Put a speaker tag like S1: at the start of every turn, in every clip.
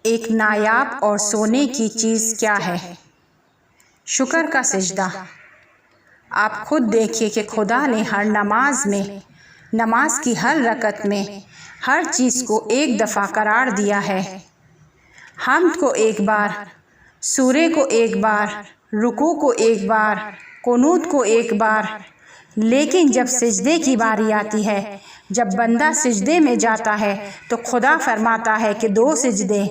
S1: ایک نایاب اور سونے کی چیز کیا ہے؟ شکر کا سجدہ۔ آپ خود دیکھیے کہ خدا نے ہر نماز میں، نماز کی ہر رکعت میں، ہر چیز کو ایک دفعہ قرار دیا ہے۔ حمد کو ایک بار، سورے کو ایک بار، رکوع کو ایک بار، قنوت کو ایک بار، لیکن جب سجدے کی باری آتی ہے، جب بندہ سجدے میں جاتا ہے تو خدا فرماتا ہے کہ 2 سجدے،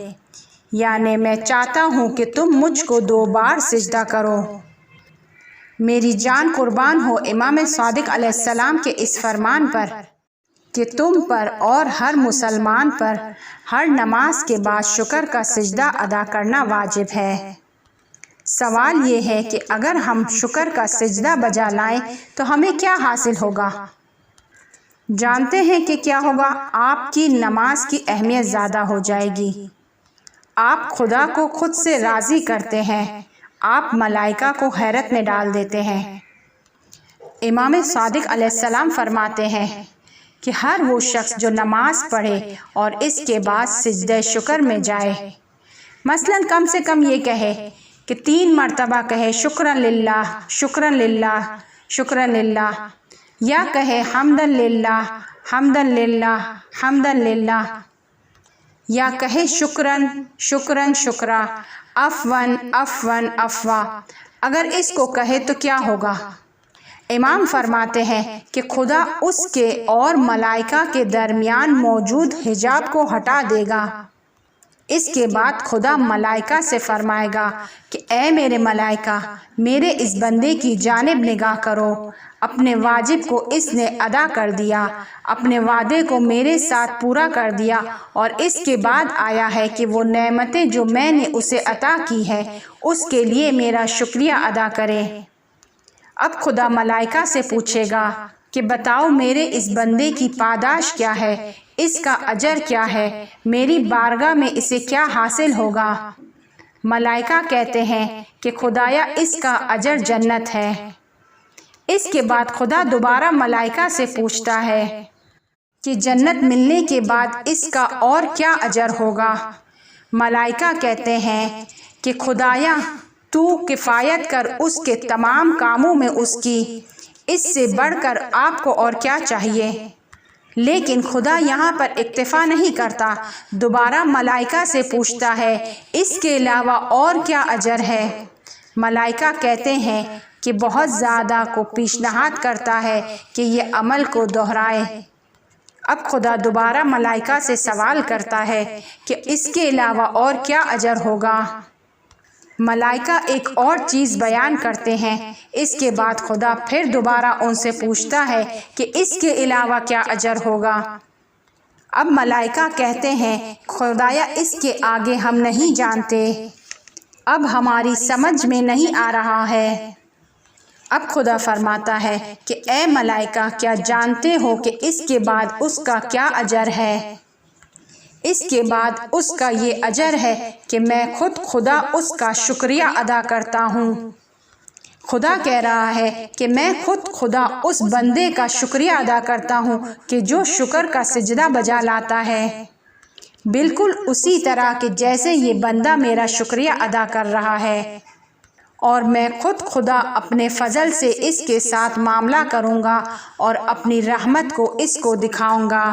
S1: یعنی میں چاہتا ہوں کہ تم مجھ کو 2 بار سجدہ کرو۔ میری جان قربان ہو امام صادق علیہ السلام کے اس فرمان پر کہ تم پر اور ہر مسلمان پر ہر نماز کے بعد شکر کا سجدہ ادا کرنا واجب ہے۔ سوال یہ ہے کہ اگر ہم شکر کا سجدہ بجا لائیں تو ہمیں کیا حاصل ہوگا؟ جانتے ہیں کہ کیا ہوگا؟ آپ کی نماز کی اہمیت زیادہ ہو جائے گی۔ آپ خدا کو خود سے راضی کرتے ہیں، آپ ملائکہ کو حیرت میں ڈال دیتے ہیں۔ امام صادق علیہ السلام فرماتے ہیں کہ ہر وہ شخص جو نماز پڑھے اور اس کے بعد سجدہ شکر میں جائے، مثلاً کم سے کم یہ کہے کہ 3 مرتبہ کہے شکرا للہ، شکرا للہ، شکرا للہ، یا کہے حمدن للہ، حمدن للہ، حمدن للہ، یا کہے شکرن، شکرن، شکرا، عفواً، عفواً، عفوا۔ اگر اس کو کہے تو کیا ہوگا؟ امام فرماتے ہیں کہ خدا اس کے اور ملائکہ کے درمیان موجود حجاب کو ہٹا دے گا۔ اس کے بعد خدا ملائکہ سے فرمائے گا کہ اے میرے ملائکہ، میرے اس بندے کی جانب نگاہ کرو، اپنے واجب کو اس نے ادا کر دیا، اپنے وعدے کو میرے ساتھ پورا کر دیا، اور اس کے بعد آیا ہے کہ وہ نعمتیں جو میں نے اسے عطا کی ہے اس کے لیے میرا شکریہ ادا کرے۔ اب خدا ملائکہ سے پوچھے گا کہ بتاؤ میرے اس بندے کی پاداش کیا ہے، اس کا اجر کیا ہے، میری بارگاہ میں اسے کیا حاصل ہوگا؟ ملائکہ کہتے ہیں کہ خدایا اس کا اجر جنت ہے۔ اس کے بعد خدا دوبارہ ملائکہ سے پوچھتا ہے کہ جنت ملنے کے بعد اس کا اور کیا اجر ہوگا؟ ملائکہ کہتے ہیں کہ خدایا تو کفایت کر اس کے تمام کاموں میں اس کی، اس سے بڑھ کر آپ کو اور کیا چاہیے؟ لیکن خدا یہاں پر اکتفا نہیں کرتا، دوبارہ ملائکہ سے پوچھتا ہے اس کے علاوہ اور کیا اجر ہے؟ ملائکہ کہتے ہیں کہ بہت زیادہ کو پیشنہاد کرتا ہے کہ یہ عمل کو دہرائے۔ اب خدا دوبارہ ملائکہ سے سوال کرتا ہے کہ اس کے علاوہ اور کیا اجر ہوگا؟ ملائکہ ایک اور چیز بیان کرتے ہیں۔ اس کے بعد خدا پھر دوبارہ ان سے پوچھتا ہے کہ اس کے علاوہ کیا اجر ہوگا؟ اب ملائکہ کہتے ہیں خدایا اس کے آگے ہم نہیں جانتے، اب ہماری سمجھ میں نہیں آ رہا ہے۔ اب خدا فرماتا ہے کہ اے ملائکہ کیا جانتے ہو کہ اس کے بعد اس کا کیا اجر ہے؟ اس کے بعد اس کا یہ اجر ہے کہ میں خود خدا اس کا شکریہ ادا کرتا ہوں۔ خدا کہہ رہا ہے کہ میں خود خدا اس بندے کا شکریہ ادا کرتا ہوں کہ جو شکر کا سجدہ بجا لاتا ہے، بالکل اسی طرح کہ جیسے یہ بندہ میرا شکریہ ادا کر رہا ہے، اور میں خود خدا اپنے فضل سے اس کے ساتھ معاملہ کروں گا اور اپنی رحمت کو اس کو دکھاؤں گا۔